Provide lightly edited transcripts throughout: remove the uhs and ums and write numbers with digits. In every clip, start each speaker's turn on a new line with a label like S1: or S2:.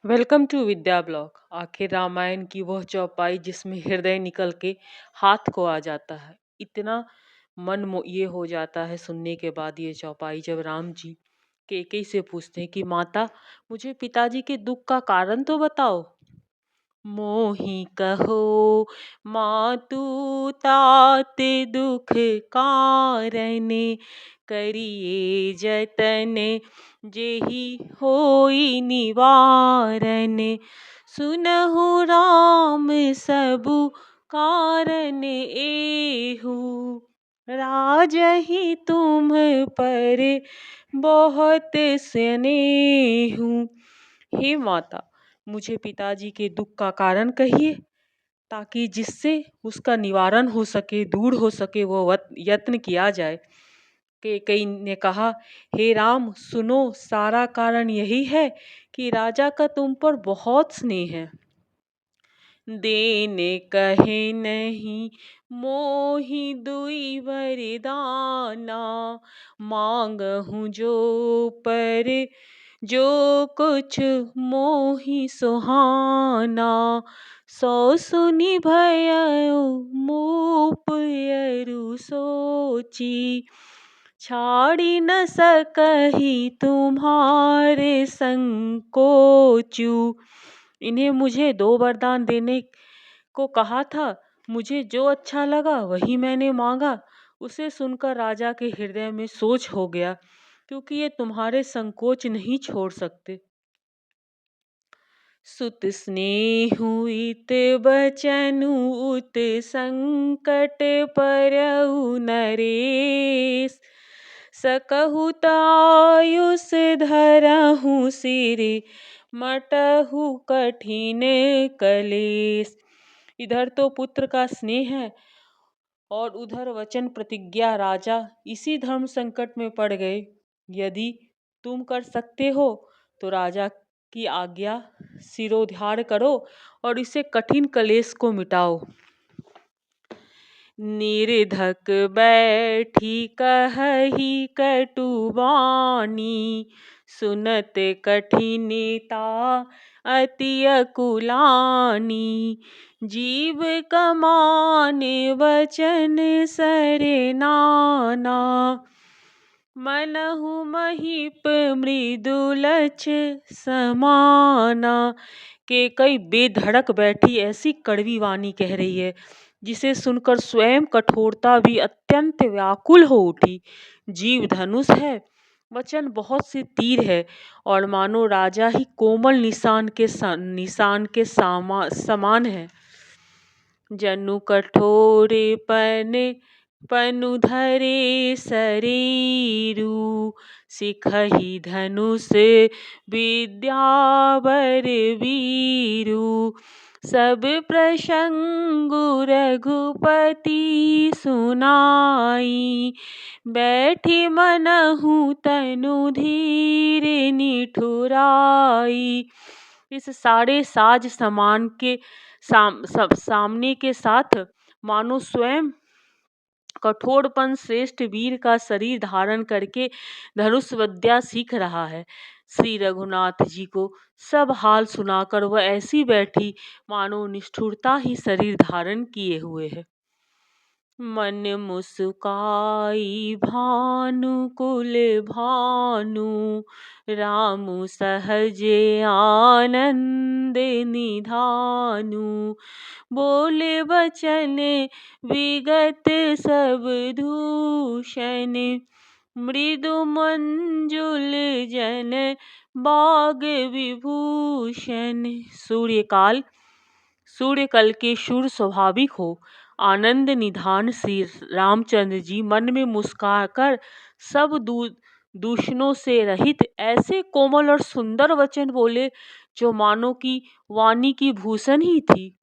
S1: Welcome to Vidya blog. आखिर रामायण की वह चौपाई जिसमें हृदय निकल के हाथ को आ जाता है। इतना ये हो जाता है सुनने के बाद ये चौपाई, जब राम जी कैकेयी से पूछते हैं कि माता, मुझे पिताजी के दुख का कारण तो बताओ। मोहि कहो मातु तात दुख कारण, करिए जतन जेहि होई निवारण। सुनहु राम सबु कारण एहु, राजहि तुम पर बहुत स्नेहु। हे माता, मुझे पिताजी के दुख का कारण कहिए, ताकि जिससे उसका निवारण हो सके, दूर हो सके, वो यत्न किया जाए। कैकेयी ने कहा, हे राम सुनो, सारा कारण यही है कि राजा का तुम पर बहुत स्नेह है। देने कहे नहीं मोहि दुई वरदाना, मांगहु जो पर जो कुछ मोहि सुहाना। सो सुनि भयउ मूप अरु सोची, छाड़ी न सकहि तुम्हारे संकोचु। इन्हें मुझे दो वरदान देने को कहा था, मुझे जो अच्छा लगा वही मैंने मांगा। उसे सुनकर राजा के हृदय में सोच हो गया, क्योंकि ये तुम्हारे संकोच नहीं छोड़ सकते। सुत स्नेहु इत बचनु उत संकट परउ नरेश, सकहु तायुस धरहु सिर मटहु कठिन कलेश। इधर तो पुत्र का स्नेह है और उधर वचन प्रतिज्ञा। राजा इसी धर्म संकट में पड़ गए। यदि तुम कर सकते हो तो राजा की आज्ञा सिरोधार्य करो और इसे कठिन कलेश को मिटाओ। निर्धक बैठी कहि कटु बानी, सुनत कठिनता अति अकुलानी। जीव कमाने वचन सरे नाना, मनहु महीप मृदुलछ समाना। कैकेयी बेधड़क बैठी ऐसी कड़वी वाणी कह रही है, जिसे सुनकर स्वयं कठोरता भी अत्यंत व्याकुल हो उठी। जीव धनुष है, वचन बहुत से तीर है, और मानो राजा ही कोमल निशान के समान है। जनु कठोर पनु धरे शरीरु, सिखहि धनुष विद्यावर वीरु। सब प्रसंगु रघुपति सुनाई, बैठी मनहु तनु धीर निठुराई। इस सारे साज समान के सामने के साथ मानो स्वयं कठोरपन श्रेष्ठ वीर का शरीर धारण करके धनुष विद्या सीख रहा है। श्री रघुनाथ जी को सब हाल सुनाकर वह ऐसी बैठी मानो निष्ठुरता ही शरीर धारण किए हुए है। मन मुस्काई भानुकुल भानु, रामु सहज आनंद निधानु। बोले वचन विगत सब दूषण, मृदु मंजुल जन बाग विभूषण। सूर्यकल के शूर स्वाभाविक हो, आनंद निधान श्री रामचंद्र जी मन में मुस्कुराकर सब दूषणों से रहित ऐसे कोमल और सुंदर वचन बोले, जो मानो की वाणी की भूषण ही थी।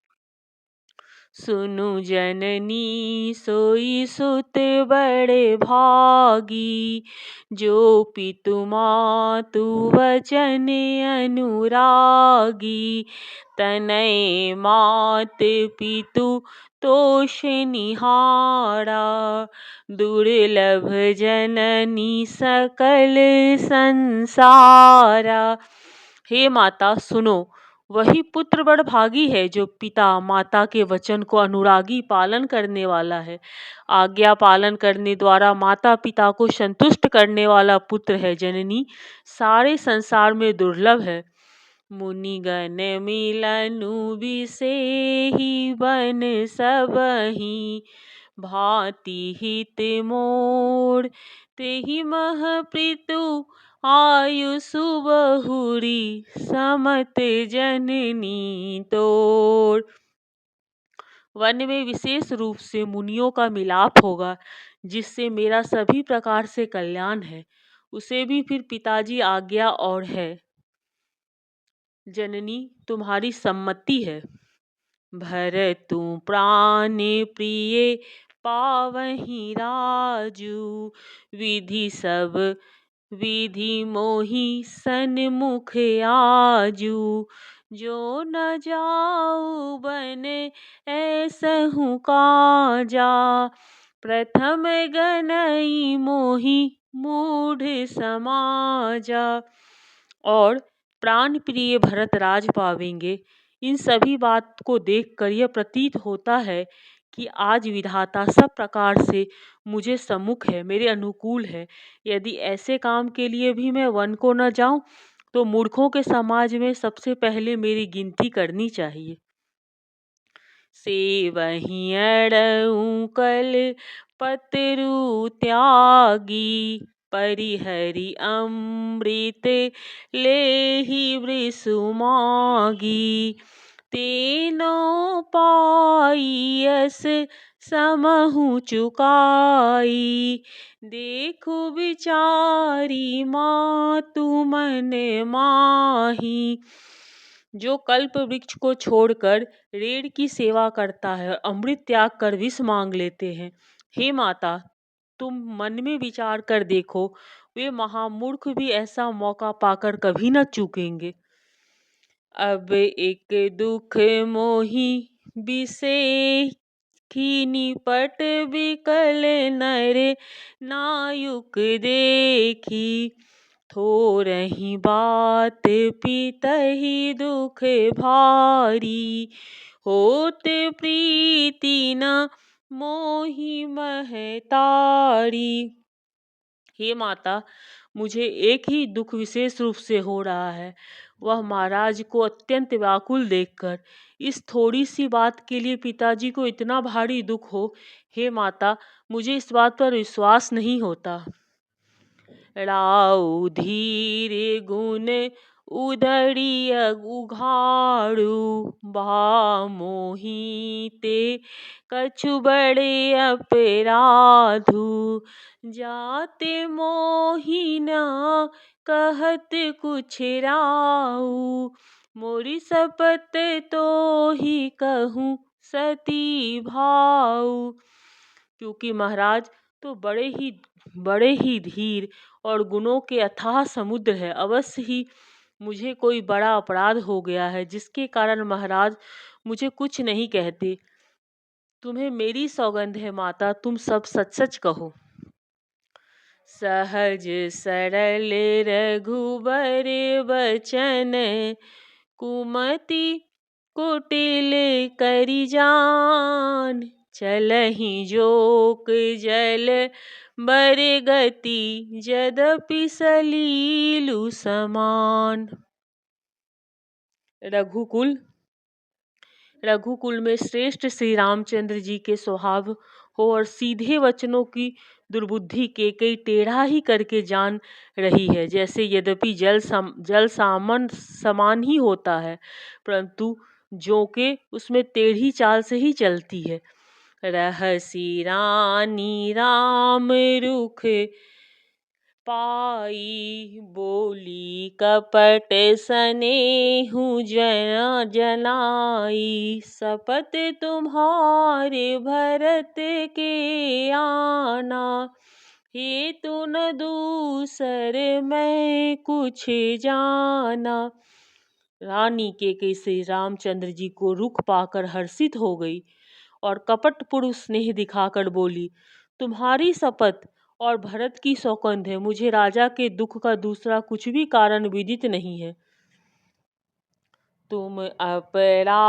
S1: सुनु जननी सोई सुत बड़े भागी, जो पितु मातु वचन अनुरागी। तनय मात पितु तोष निहारा, दुर्लभ जननी सकल संसारा। हे माता सुनो, वही पुत्र बड़भागी है जो पिता माता के वचन को अनुरागी पालन करने वाला है। आज्ञा पालन करने द्वारा माता पिता को संतुष्ट करने वाला पुत्र है जननी, सारे संसार में दुर्लभ है। मुनिगण मिलनु बिसेहि बन सबहि, भांति हित मोर तेहि मह प्रीतु आयुषु बहुरी, समत जननी तोर। वन में विशेष रूप से मुनियों का मिलाप होगा, जिससे मेरा सभी प्रकार से कल्याण है। उसे भी फिर पिताजी आज्ञा और है। जननी तुम्हारी सम्मति है। भरतु प्राण प्रिय पावहि राजू, विधि सब विधि मोहि सन्मुख आजू। जो न जाऊ बन ऐसहु काजा, प्रथम गनई मोहि मूढ़ समाजा। और प्राण प्रिय भरत राज पावेंगे। इन सभी बात को देखकर यह प्रतीत होता है कि आज विधाता सब प्रकार से मुझे सम्मुख है, मेरे अनुकूल है। यदि ऐसे काम के लिए भी मैं वन को न जाऊं, तो मूर्खों के समाज में सबसे पहले मेरी गिनती करनी चाहिए। सेवहि अड़ऊ कल पतरु त्यागी, परिहरि अमृत लेहि वृषु मागी। तेनो पाई यस समहु चुकाई, देखु विचारी मातु मन माही। जो कल्प वृक्ष को छोड़कर रेड़ की सेवा करता है और अमृत त्याग कर विष मांग लेते हैं, हे माता तुम मन में विचार कर देखो, वे महामूर्ख भी ऐसा मौका पाकर कभी न चूकेंगे। अब एक दुख मोहि बिसेखी, निपट बिकल नर नायुक देखी। थोरही बात पितहि दुख भारी, होत प्रीति न मोहि महतारी। हे माता, मुझे एक ही दुख विशेष रूप से हो रहा है, वह महाराज को अत्यंत व्याकुल देखकर। इस थोड़ी सी बात के लिए पिताजी को इतना भारी दुख हो, हे माता मुझे इस बात पर विश्वास नहीं होता। राउ धीर गुण उदड़िय उघाड़ू, भा मोहिते कछु बड़े अपराधु। जाते मोहिना कहत कुछ राऊ, मोरी शपथ तो ही कहूँ सती भाऊ। क्योंकि महाराज तो बड़े ही धीर और गुणों के अथाह समुद्र है। अवश्य ही मुझे कोई बड़ा अपराध हो गया है, जिसके कारण महाराज मुझे कुछ नहीं कहते। तुम्हें मेरी सौगंध है माता, तुम सब सच सच कहो। सहज सरल रघुबर बचन, कुमति कुटिल करि जान। चलहि जोक जल बर गति, यद्यपि सलीलु समान। रघुकुल में श्रेष्ठ श्री रामचंद्र जी के स्वभाव हो और सीधे वचनों की दुर्बुद्धि के कई टेढ़ा ही करके जान रही है। जैसे यद्यपि जल सामन समान ही होता है, परंतु जो के उसमें टेढ़ी चाल से ही चलती है। रहसी रानी राम रुख पाई, बोली कपट सनेहु जनाई। शपथ तुम्हारे भरत के आना, हेतु न दूसर मैं कुछ जाना। रानी केकई श्री रामचंद्र जी को रुख पाकर हर्षित हो गई और कपट पुरुष स्नेह दिखाकर बोली, तुम्हारी शपथ और भरत की सौगंध है, मुझे राजा के दुख का दूसरा कुछ भी कारण विदित नहीं है। तुम अपना